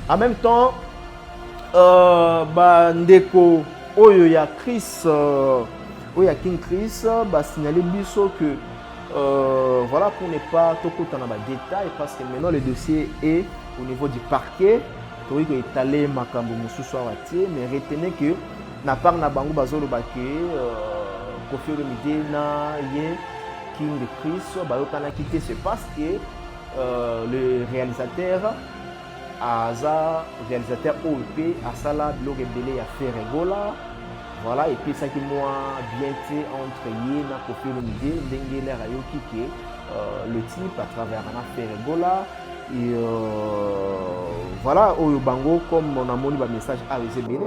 En même temps, ndeko oyo ya Chris, oyo ya King Chris, signaler biso que voilà, pour ne pas tout dans les détails, parce que maintenant le dossier est au niveau du parquet. Il faut étaler makambo mususu awati, mais retenez que na part na bango bazolo bake Koffi Olomide na ye King Chris bayokana quitté, c'est parce que le réalisateur aza réalisateur OEP asala blog belé a fait Regola. Voilà, et puis ça qui moi bien été entre ye na Koffi Olomide ndenge l'air ayoki ke le type à travers un affaire Regola. Et voilà, au bango comme on a moni ba message a recevé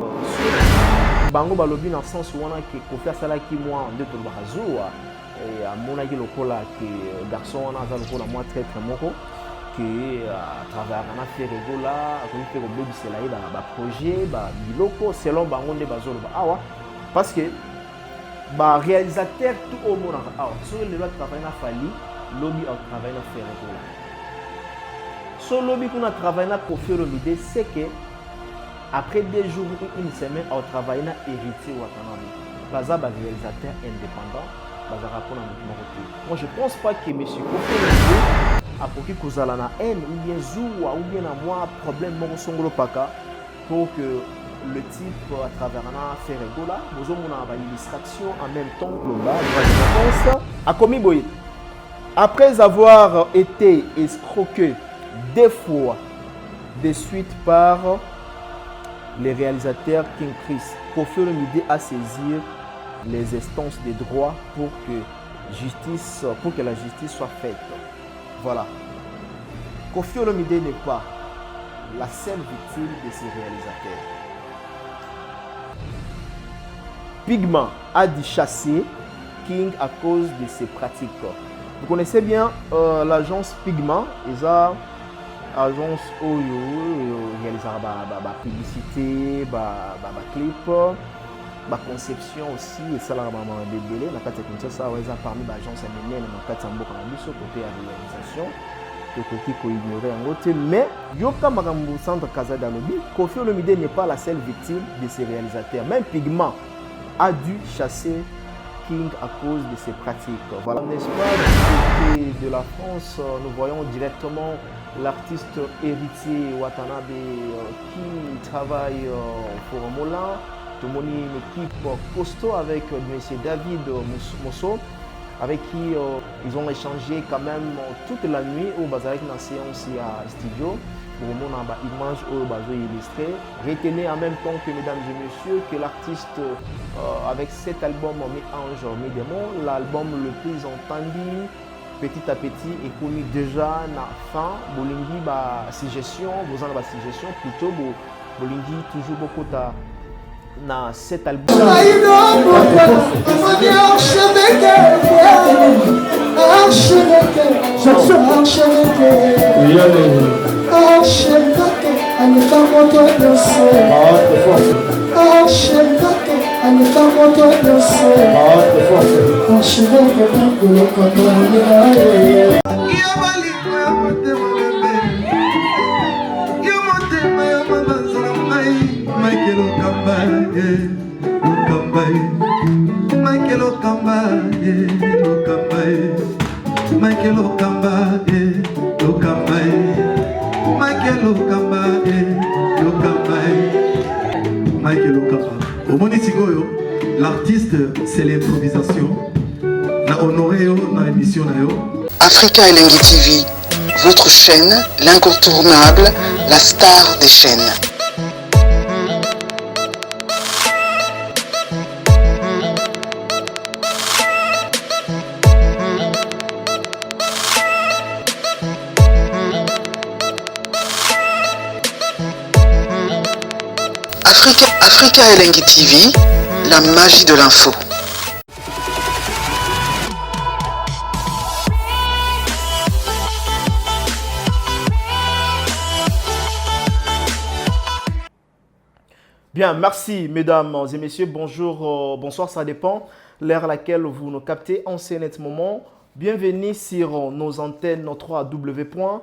bango balobi dans sens où on a que Koffi sala qui moi en deux to bazoa et à mon avis lokola que garçon on a lokola moi très très moko que à travers un affaire Regola comme fait au baby c'est là ba projet ba biloko selon bango ne bazolo ba awa parce que ba réalisateur tout au monde awa sur le loi travail na fali lobby au travail na faire Regola. Ce lobby qu'on a travaillé na Koffi Olomide, c'est que après 2 jours ou une semaine, on travaille na héritier Watanabe. Baza ba réalisateur indépendant, baza rapport na côté. Moi je pense pas que monsieur Koffi Olomide a pour kozala na haine ou bien zoua ou bien na moi problème mon songolo paka pour que le type à travers un affaire Regola, nous avons une illustration en même temps global. A commis boy. Après avoir été escroqué 2 fois de suite par les réalisateurs King Chris, Koffi Olomide a saisi les instances des droits pour que la justice soit faite. Voilà. Koffi Olomide n'est pas la seule victime de ces réalisateurs. Pigman a dû chasser King à cause de ses pratiques. Vous connaissez bien l'agence Pigman, agence oyo réalisera ba publicité, ba clip, ba conception aussi et ça la maman bébé na kati comme ça ouais ça parmi ba agence MNN na kati mboka na biso côté ya réalisation de côté ko ignorer en côté mais yoka makambo centre Kazada lobby Koffi Olomide n'est pas la seule victime de ces réalisateurs. Même Pigman a dû chasser King à cause de ses pratiques. Voilà, n'est-ce pas, du côté de la France, nous voyons directement l'artiste héritier Watanabe qui travaille pour Mola. Tout le monde une équipe costaud avec M. David Mosso, avec qui ils ont échangé quand même toute la nuit au Bazarek dans la séance à studio. Pour le monde, image au bazo illustré. Retenez en même temps que mesdames et messieurs que l'artiste avec cet album Mi Ange Mi Démon, l'album le plus entendu petit à petit est connu déjà na fin. Bolingi ba suggestion, vous en avez suggestion plutôt Bolingi toujours beaucoup na cet album. L'artiste, c'est l'improvisation. Na honoré na émission na yo. Africa Elengi TV, votre chaîne, l'incontournable, la star des chaînes. Africa Elengi TV, la magie de l'info. Bien, merci mesdames et messieurs, bonjour, bonsoir, ça dépend l'heure à laquelle vous nous captez en ce net moment. Bienvenue sur nos antennes 3W.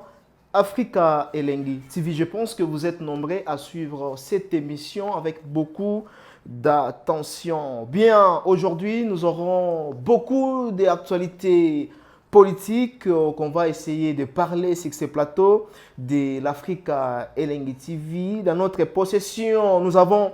Africa Elengi TV, je pense que vous êtes nombreux à suivre cette émission avec beaucoup d'attention. Bien, aujourd'hui, nous aurons beaucoup d'actualités politiques qu'on va essayer de parler sur ce plateau de l'Africa Elengi TV. Dans notre possession, nous avons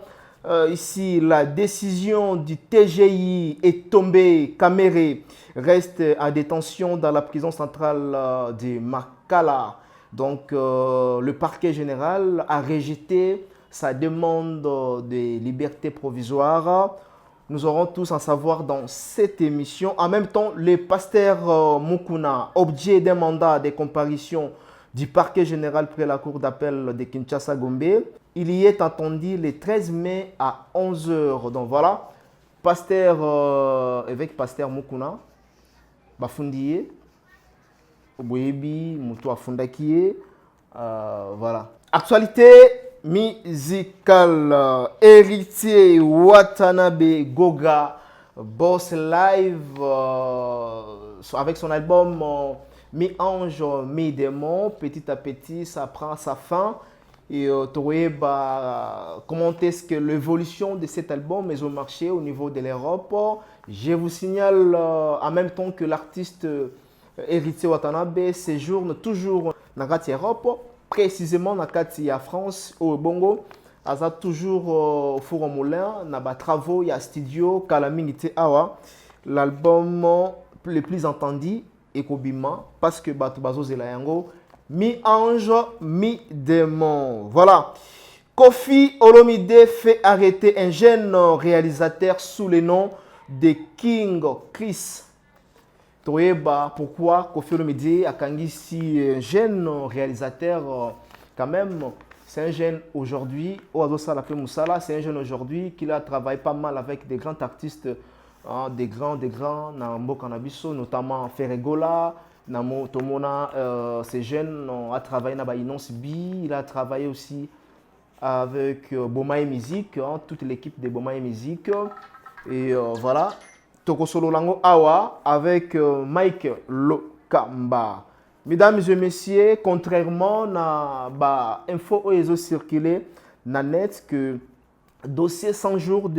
ici la décision du TGI est tombée. Kamere reste en détention dans la prison centrale de Makala. Donc, le parquet général a rejeté sa demande de liberté provisoire. Nous aurons tous en savoir dans cette émission. En même temps, le pasteur Mukuna, objet d'un mandat de comparution du parquet général près la cour d'appel de Kinshasa-Gombe, il y est entendu le 13 mai à 11h. Donc voilà, évêque pasteur Mukuna, Bafundiye, Boyebi, Mutu Afundakiye, voilà. Actualité musicale, Héritier Watanabe Goga, Boss Live, avec son album Mi-ange, mi-démon, petit à petit, ça prend sa fin. Et comment est-ce que l'évolution de cet album est au marché au niveau de l'Europe. Je vous signale en même temps que l'artiste Héritier Watanabe séjourne toujours dans l'Europe, précisément dans la France, au Bongo. Il a toujours au four au moulin, il y a travaux, il y a studio, Kalamingite Awa. L'album le plus entendu est Kobima, parce que Batubazo Zelayango, mi-ange, mi-démon. Voilà. Kofi Olomide fait arrêter un jeune réalisateur sous le nom de King Chris. Pourquoi Kofi Olomide a kangisi un jeune réalisateur quand même. C'est un jeune aujourd'hui, c'est un jeune aujourd'hui qui a travaillé pas mal avec des grands artistes, des grands, Nambo Kanabiso, notamment Ferregola, Namo Tomona. Ces jeunes a travaillé dans Inonce B, il a travaillé aussi avec Bomae Music, toute l'équipe de Bomae Music. Et voilà, Tokosolo Lango Awa avec Mike Lokamba. Mesdames et messieurs, contrairement à l'info où ils ont circulé, na net que dossier 100 jours,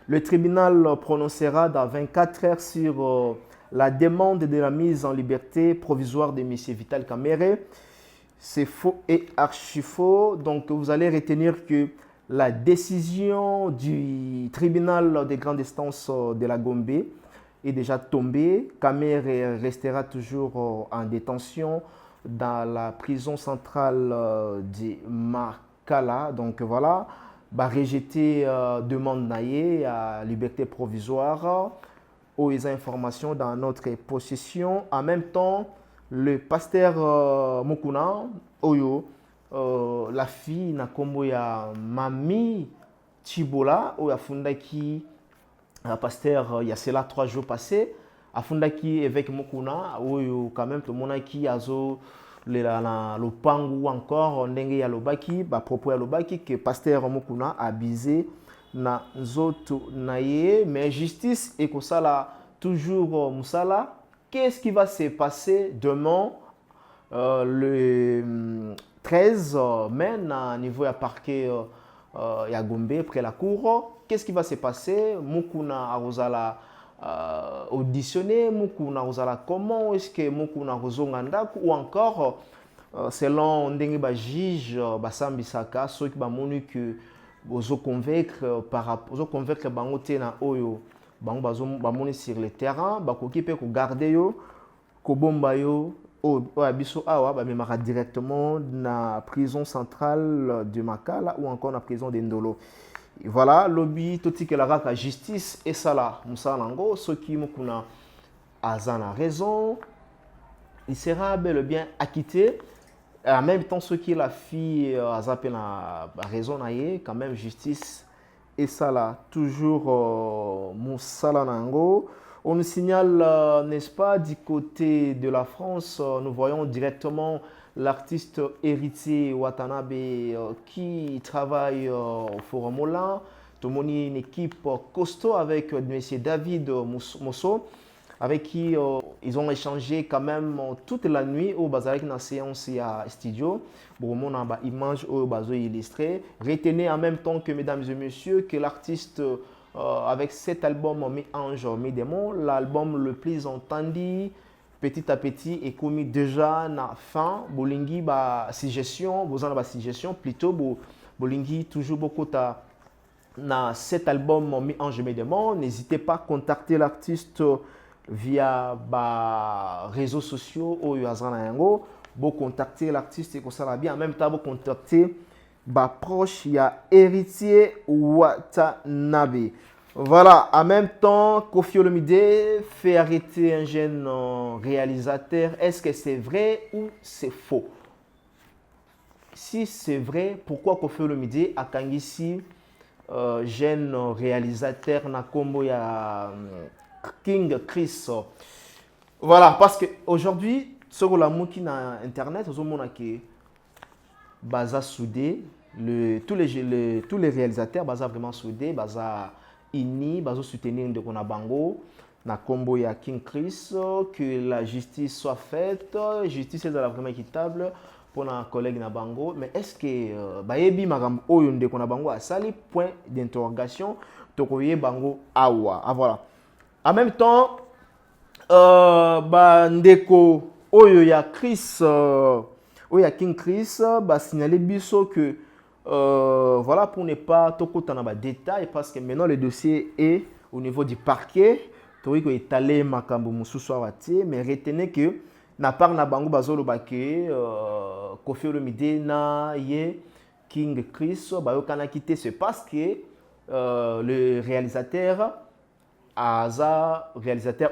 le tribunal prononcera dans 24 heures sur la demande de la mise en liberté provisoire de M. Vital Kamerhe. C'est faux et archi faux. Donc vous allez retenir que la décision du tribunal de grande instance de la Gombe est déjà tombée. Kamerhe restera toujours en détention dans la prison centrale de Makala. Donc voilà, rejeter demande naïe à liberté provisoire. Aux informations dans notre possession. En même temps, le pasteur Mukuna, Oyo, la fille Nakombo ya Mami Chibola, ou ya Fundaki, pasteur, il y a cela 3 jours passés, à Fundaki évêque Mukuna, Oyo, quand même, tout le monde qui a le pangu encore, ndenge ya lobaki, propos ya lobaki, que pasteur Mukuna a bisé na zoto naye, mais justice et que ça là toujours musala. Qu'est-ce qui va se passer demain le 13 mai na niveau ya parquet ya Gombe près la cour? Qu'est-ce qui va se passer? Mukuna arozala auditionné, Mukuna arozala comment? Est-ce que Mukuna arozonga ndaku ou encore selon ndenge ba juge basambisaka ceux qui ba monu que bozo convaincre par rapport convaincre bango te na oyo bango bamoni sur le terrain bakoki pe ko garder yo ko bomba yo o abiso awa bamemaka directement na prison centrale de Makala ou encore na prison de Ndolo. Et voilà, lobby toti que la justice et ça là musalango ceux qui mukuna azana raison, il sera bel et bien acquitté. En même temps, ce qui est la fille a zappé la raison, quand même, justice. Et ça là, toujours Moussala Nango. On nous signale, n'est-ce pas, du côté de la France, nous voyons directement l'artiste Héritier Watanabe qui travaille au Forum Moulin. Tout le monde est une équipe costaud avec M. David Mosso. avec qui ils ont échangé quand même toute la nuit au bazar dans séance à studio. Bon, on a une image au bazar illustré. Retenez en même temps que, mesdames et messieurs, que l'artiste avec cet album Mi Ange Mi Démon, l'album le plus entendu petit à petit est commis déjà na fin. Bolingi ba suggestion, vous en avez suggestion plutôt bolingi toujours beaucoup ta na cet album Mi Ange Mi Démon. N'hésitez pas à contacter l'artiste via les réseaux sociaux ou vous contacter l'artiste et ça va bien. En même temps, vous contacter proche, il y a Héritier Watanabe. Voilà, en même temps, Koffi Olomide fait arrêter un jeune réalisateur. Est-ce que c'est vrai ou c'est faux? Si c'est vrai, pourquoi Koffi Olomide a kangisi jeune réalisateur na kombo ya King Chris? Voilà, parce qu'aujourd'hui, sur la mouki na internet, on a que baza soudé, tous les réalisateurs baza vraiment soudé, baza ini, baza soutenir de kona bango na kombo ya King Chris, que la justice soit faite, justice est vraiment équitable pour nos collègues na bango. Mais est-ce que bayebi magam oyo de kona bango a sali point d'interrogation tokoye bango awa? Ah, voilà. En même temps, ndeko oyo ya Chris, oyo ya King Chris, signaler biso que voilà, pour ne pas trop dans les détails, parce que maintenant le dossier est au niveau du parquet. Tu vois étalé makambo mususu awati, mais retenez que na part na bango bazolo bake Koffi Olomide na ye King Chris bayo kana quitté, c'est parce que le réalisateur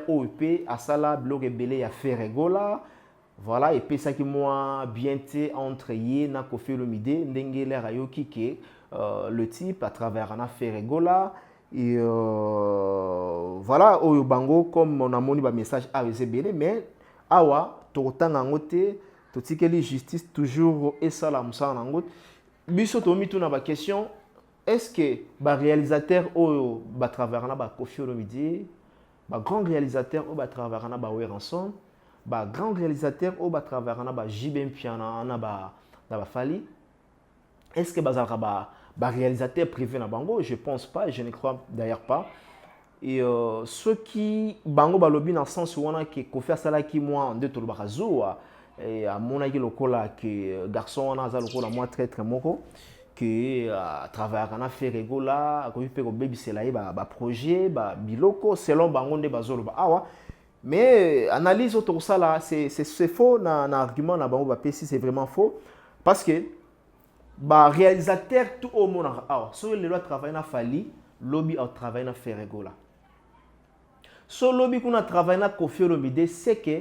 OEP a sala blog belé ya Ferregola. Voilà, et puis ça qui moi bien entre ye na Koffi Olomide ndenge le rayoki ke le type à travers na Ferregola et voilà oyo bango comme on a moni ba message a belé, mais awa tokotanga ngote totikeli justice toujours et ça la musala ngot biso to mitu na ba question. Est-ce que ba réalisateur oyo ba travers na ba Koffi Olomide, ba grand réalisateur oyo ba travers na ba Weranson, ba grand réalisateur oyo ba travers na ba JB Mpiana na ba Fali, est-ce que bazalaka ba réalisateur privé na bango? Je pense pas, je ne crois d'ailleurs pas. Et ceux qui bango balobi dans le sens où on a que Koffi asalaki moi de tolo bakazoa et à mon avis lokola que garçon on a za lokola moi très très moko que à travers un affaire Ferregola ko pe ko baby selaye ba projet ba biloko selon bango nde bazolo ba awa. Mais analyse autour ça là c'est faux na argument na bango ba PC, c'est vraiment faux parce que ba réalisateur tout au monde awa so le loi travailler na Fali lobby au travail na Ferregola. So lobby qu'on a travaillé na Koffi Olomide, c'est que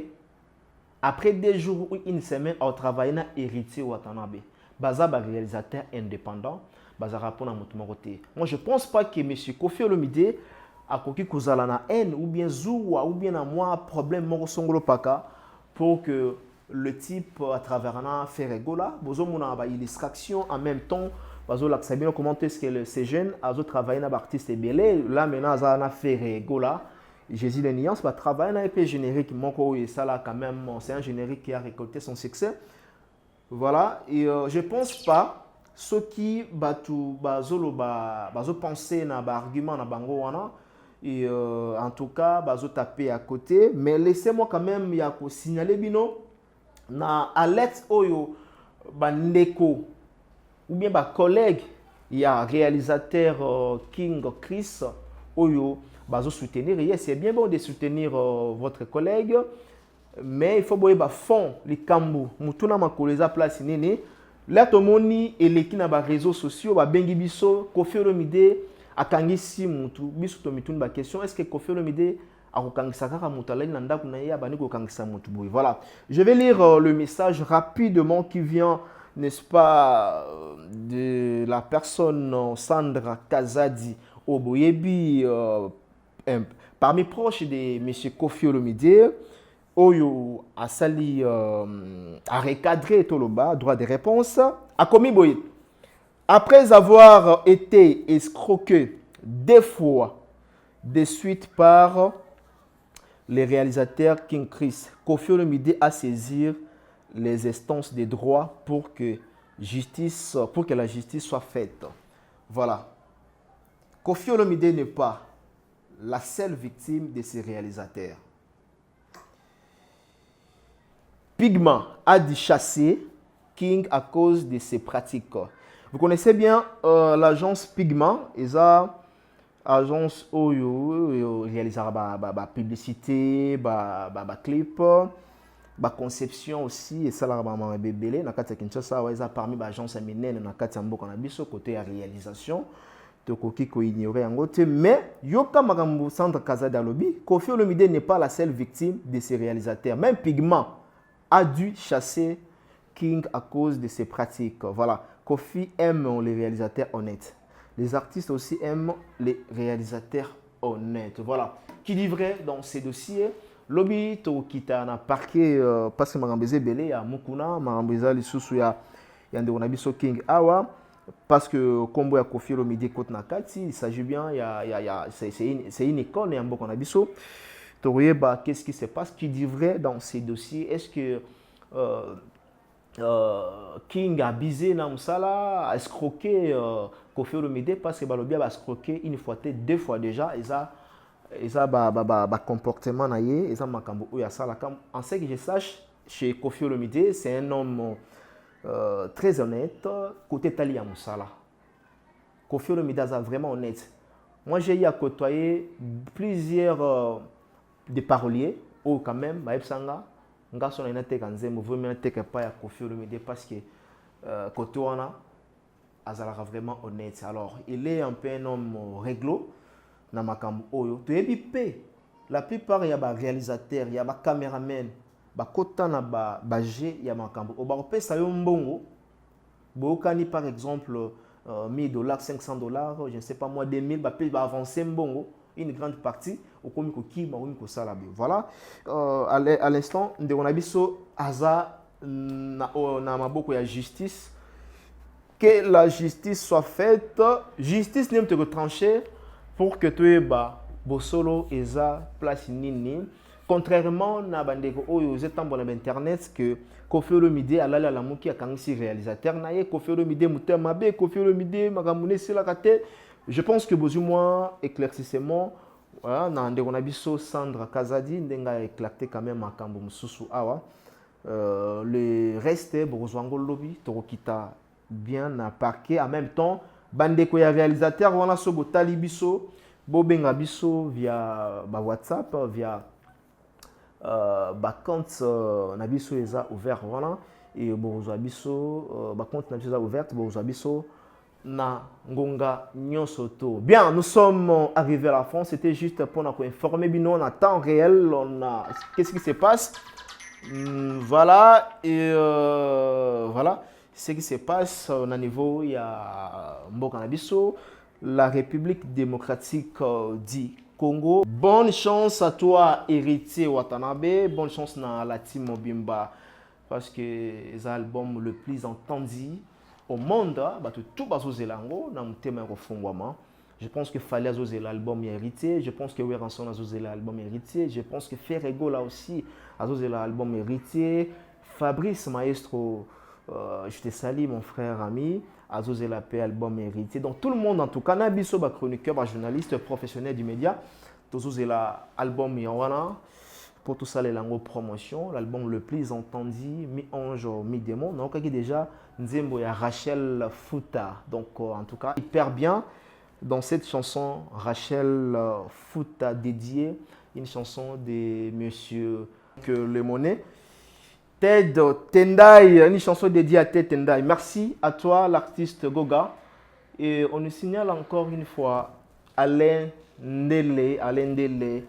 après 2 jours ou une semaine au travail na Héritier Watanabe. Baza ba réalisateur indépendant, baza rapport na mutu côté. Moi je pense pas que monsieur Koffi Olomide a koki kozala na haine ou bien zuwa ou bien na moi problème moko songolo paka pour que le type à travers na Ferregola, bozo mona ba illustration en même temps, bazo la sabino comment est-ce que ces jeunes a travaillé na artiste belé là maintenant za na Ferregola. Jésus les nuances va travailler dans un générique moko et ça là quand même c'est un générique qui a récolté son succès. Voilà, et je pense pas ceux qui bazo penser na ba argument na bango wana et en tout cas bazo taper à côté, mais laissez-moi quand même ya ko signaler bino na alerte oyo bandeko ou bien ba collègue ya réalisateur King Chris oyo bazo soutenir. Yes, c'est bien bon de soutenir votre collègue, mais il faut boyer ba fond les kambu mutuna makoleza place nene là to moni eleki na ba réseaux sociaux ba bengi biso Koffi Olomide akangisi mutu biso to mituna ba question est-ce que Koffi Olomide akokangisa kaka mutu ala na ndaku na ya bani ko kangisa mutu boy. Voilà, je vais lire le message rapidement qui vient, n'est-ce pas, de la personne Sandra Kazadi Oboyebi, parmi proches de M. Koffi Olomide, Oyo a sali a recadré Toloba, droit de réponse, a commis boy. Après avoir été escroqué 2 fois de suite par le réalisateur King Chris, Koffi Olomide à saisir les instances des droits pour que la justice soit faite. Voilà. Koffi Olomide n'est pas la seule victime de ces réalisateurs. Pigman a dû chasser King à cause de ses pratiques. Vous connaissez bien l'agence Pigman, agence où réalise la publicité, la clip, la conception aussi, et ça la bébélé na kati Kinshasa ça parmi les agences aminene na kati mboka na biso côté réalisation to koki ko ignorer yango te mais yoka makambo centre Kazadi alobi Koffi Olomide n'est pas la seule victime de ces réalisateurs. Même Pigman a dû chasser King à cause de ses pratiques. Voilà, Koffi aime les réalisateurs honnêtes. Les artistes aussi aiment les réalisateurs honnêtes. Voilà, qui dit vrai dans ces dossiers. Lobby to kita na parquet parce que marambeze belé ya mukuna marambeza lisusu ya ndeko biso King awa parce que combo ya Koffi Olomide côte na kati il s'agit bien c'est une icône ya mboka na biso to ba qu'est-ce qui se passe qui dit vrai dans ces dossiers. Est-ce que King a bisé na musala a escroqué Koffi Olomide parce que balobi a escroqué une fois deux fois déjà et ça comportement naie et ça makambo oya sala en ce que je sache chez Koffi Olomide c'est un homme très honnête côté tali ya musala. Koffi Olomide est vraiment honnête. Moi j'ai eu à côtoyer plusieurs des paroliers ou quand même baepsanga ngaso na inate kanzembo vraiment te pas ya Koffi Olomide parce que côté wana azalaka vraiment honnête. Alors il est un peu un homme réglo na makambo oyo toyebi pe la plupart ya ba réalisateur ya ba cameraman ba kota na ba G ya makambo o ba kopesa yo mbongo bokani par exemple $1000 $500 je ne sais pas moi 2000 ba pe ba avancer mbongo une grande partie au komi ko kiba ko ko sala be. Voilà à l'instant ndeko na biso aza na maboko ya justice, que la justice soit faite. Justice n'aime te retrancher pour que tu aies bosolo eza place nini. Contrairement na bandeko oyo zetambo na internet que Koffi Olomide alala la muki akangisi réalisateur na ye Koffi Olomide mutema be Koffi Olomide makamune sila kate. Je pense que besoin éclaircissement voilà na ndeko na biso Sandra Kazadi ndenga éclairé quand même makambo mususu awa. Le reste bozwango lobby tokita bien na parquet en même temps bandeko ya réalisateur wana so botali biso bobenga biso via WhatsApp via compte na biso eza ouvert voilà et bozwa biso compte na biso eza ouverte bozwa biso na ngonga nyosoto. Bien, nous sommes arrivés à la fin, c'était juste pour nous informer bino en temps réel qu'est-ce qui se passe. Voilà et voilà ce qui se passe au niveau il y a mboka na biso la République démocratique du Congo. Bonne chance à toi héritier Watanabe, bonne chance na la team Mobimba parce que c'est l'album le plus entendu au monde. Tout bazozelango na mutema refungwama. Je pense que fallait azozer l'album héritier, je pense que Weranson azozer l'album héritier, je pense que Ferrego là aussi azozer l'album héritier, Fabrice Maestro je te salue mon frère ami azozer la paix album héritier. Donc tout le monde en tout cas nabiso ba chroniqueur ba journaliste professionnel du média tozozer l'album yawana pour tout ça les langues promotion l'album le plus entendu mi-ange mi-démon donc qui déjà nzembo ya Rachel Futa. Donc en tout cas hyper bien dans cette chanson Rachel Futa dédiée une chanson de monsieur que le monnaie Ted Tendai, une chanson dédiée à Ted Tendai. Merci à toi l'artiste Goga et on nous signale encore une fois Alain Ndele,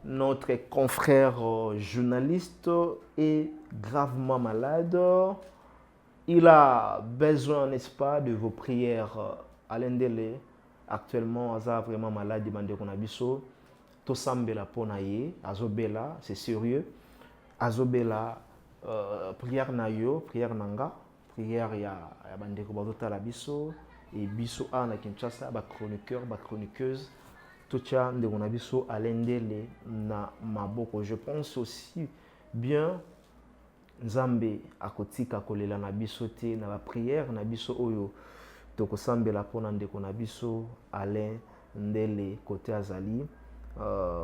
notre confrère journaliste est gravement malade. Il a besoin, n'est-ce pas, de vos prières. Alain Ndele, actuellement, il est vraiment malade. Il a besoin Tosambela Ponaye, Azobela, c'est sérieux. Azobela, prière Nayo, prière Nanga, prière ya Bandeko Bazota la Biso, et Biso A na Kinshasa, ba chroniqueur, ba chroniqueuse. tocha ndeko na biso alendele na maboko. Je pense aussi bien Nzambe akotika kolela na biso te na ba prière na biso oyo tokosambela pona ndeko na biso Alain Ndele côté azali.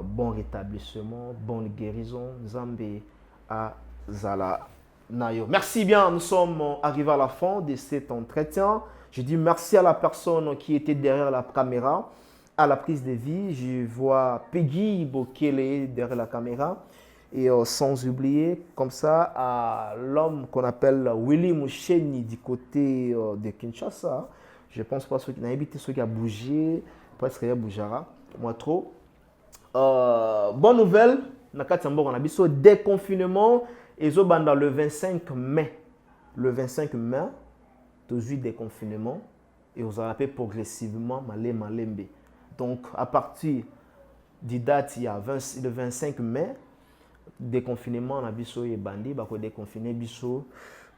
Bon rétablissement, bonne guérison. Nzambe azala nayo. Merci bien, nous sommes arrivés à la fin de cet entretien. Je dis merci à la personne qui était derrière la caméra, à la prise de vie. Je vois Peggy Bokele derrière la caméra. Et sans oublier, comme ça, à l'homme qu'on appelle Willy Moucheni du côté de Kinshasa. Je pense pas ceux qui n'ont habité, ceux qui ont bougé, presque rien bougera, moi trop. Bonne nouvelle, on a biso déconfinement et dans le 25 mai. Le 25 mai, tous déconfinement et on a appelé progressivement malembe. Donc à partir du date il y a le 25 mai, déconfinement na biso et bandi bako déconfiner biso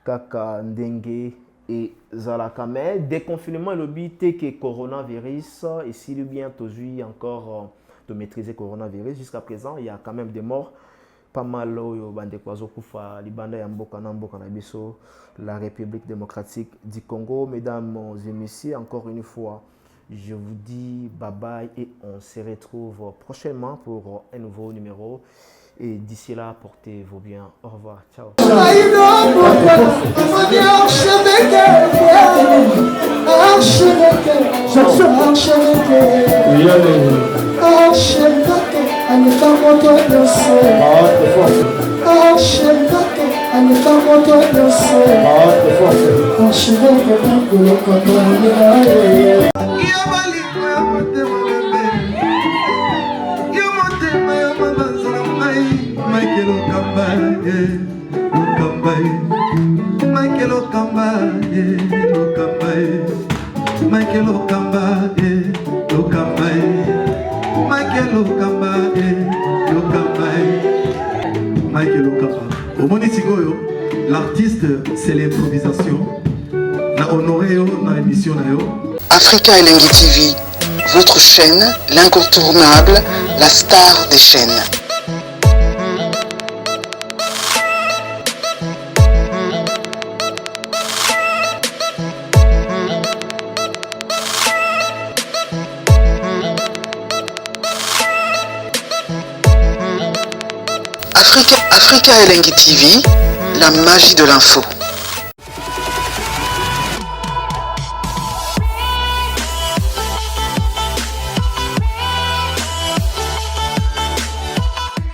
kaka ndenge et zalaka. Mais déconfinement le but que coronavirus et s'il est bien toujours encore de maîtriser coronavirus. Jusqu'à présent, il y a quand même des morts. Pas mal au Bandekwazo Koufa, Libanda Yamboka Namboka Nabiso, la République démocratique du Congo. Mesdames et messieurs, encore une fois, je vous dis bye bye et on se retrouve prochainement pour un nouveau numéro. Et d'ici là, portez-vous bien. Au revoir. Ciao. L'artiste, c'est l'improvisation. Na honoré na émission na yo. Africa Elengi TV, votre chaîne, l'incontournable, la star des chaînes. Africa Elengi TV, la magie de l'info.